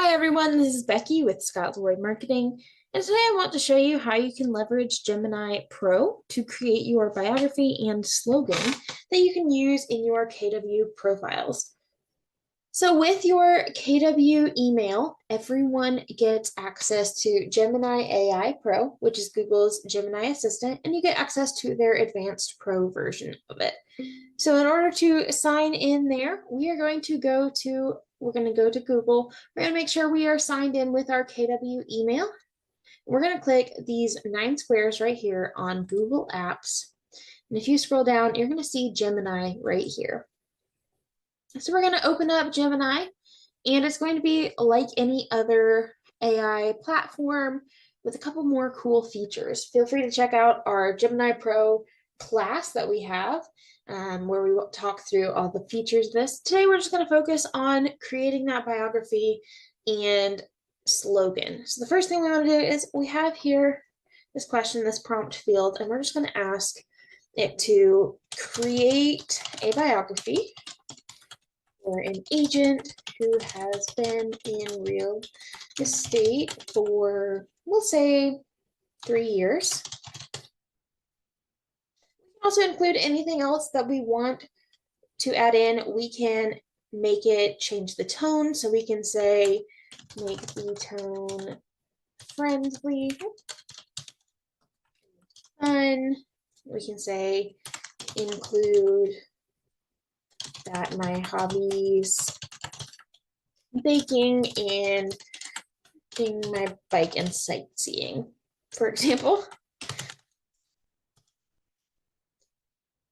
Hi everyone, this is Becky with Scott Lloyd Marketing, and today I want to show you how you can leverage Gemini Pro to create your biography and slogan that you can use in your KW profiles. So with your KW email, everyone gets access to Gemini AI Pro, which is Google's Gemini assistant, and you get access to their advanced pro version of it. So in order to sign in there, we're going to go to Google. We're going to make sure we are signed in with our KW email. We're going to click these 9 squares right here on Google Apps. And if you scroll down, you're going to see Gemini right here. So we're going to open up Gemini, and it's going to be like any other AI platform with a couple more cool features. Feel free to check out our Gemini Pro class that we have, where we will talk through all the features of this. Today, we're just going to focus on creating that biography and slogan. So the first thing we want to do is we have here this question, this prompt field, and we're just going to ask it to create a biography for an agent who has been in real estate for, we'll say, 3 years. We can also include anything else that we want to add in. We can make it change the tone. So we can say, make the tone friendly, fun. We can say, include that my hobbies, baking and riding my bike and sightseeing, for example.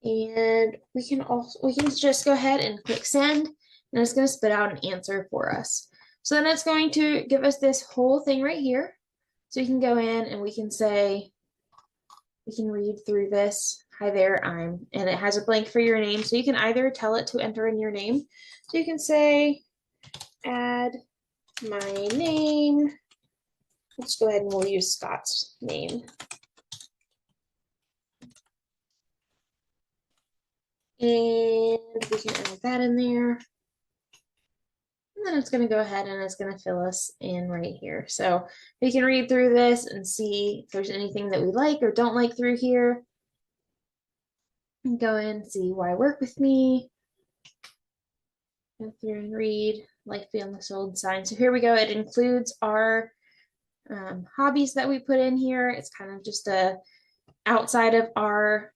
And we can just go ahead and click send, and it's going to spit out an answer for us. So then it's going to give us this whole thing right here. So you can go in and we can say, we can read through this. Hi there, and it has a blank for your name. So you can either tell it to enter in your name. So you can say, add my name. Let's go ahead and we'll use Scott's name. And we can add that in there. And then it's going to go ahead and it's going to fill us in right here. So we can read through this and see if there's anything that we like or don't like through here. And go in and see why work with me. Go through and read, like beyond the sold sign. So here we go. It includes our hobbies that we put in here. It's kind of just outside of our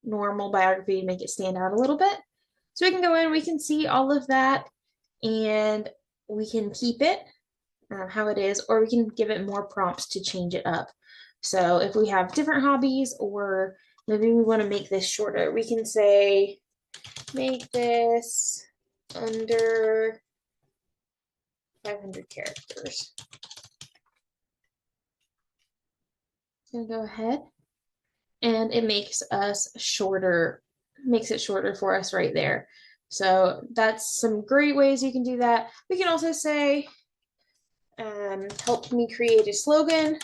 normal biography to make it stand out a little bit. So we can go in, we can see all of that, and we can keep it how it is, or we can give it more prompts to change it up. So if we have different hobbies, or maybe we want to make this shorter, we can say, make this under 500 characters. I'm gonna go ahead, and it makes it shorter for us right there. So that's some great ways you can do that. We can also say, help me create a slogan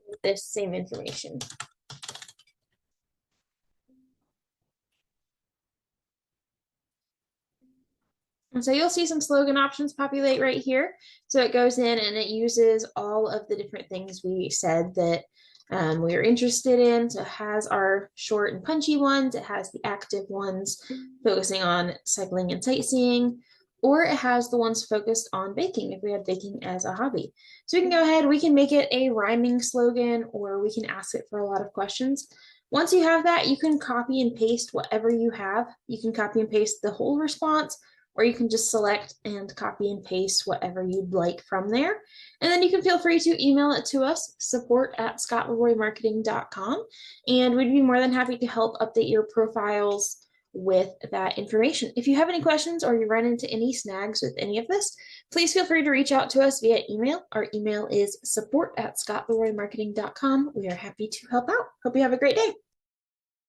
with this same information. And so you'll see some slogan options populate right here. So it goes in and it uses all of the different things we said that we are interested in. So it has our short and punchy ones. It has the active ones focusing on cycling and sightseeing, or it has the ones focused on baking if we have baking as a hobby. So we can go ahead, we can make it a rhyming slogan, or we can ask it for a lot of questions. Once you have that, you can copy and paste whatever you have. You can copy and paste the whole response, or you can just select and copy and paste whatever you'd like from there. And then you can feel free to email it to us, support@scottleroymarketing.com, and we'd be more than happy to help update your profiles with that information. If you have any questions or you run into any snags with any of this, please feel free to reach out to us via email. Our email is support@scottleroymarketing.com. We are happy to help out. Hope you have a great day.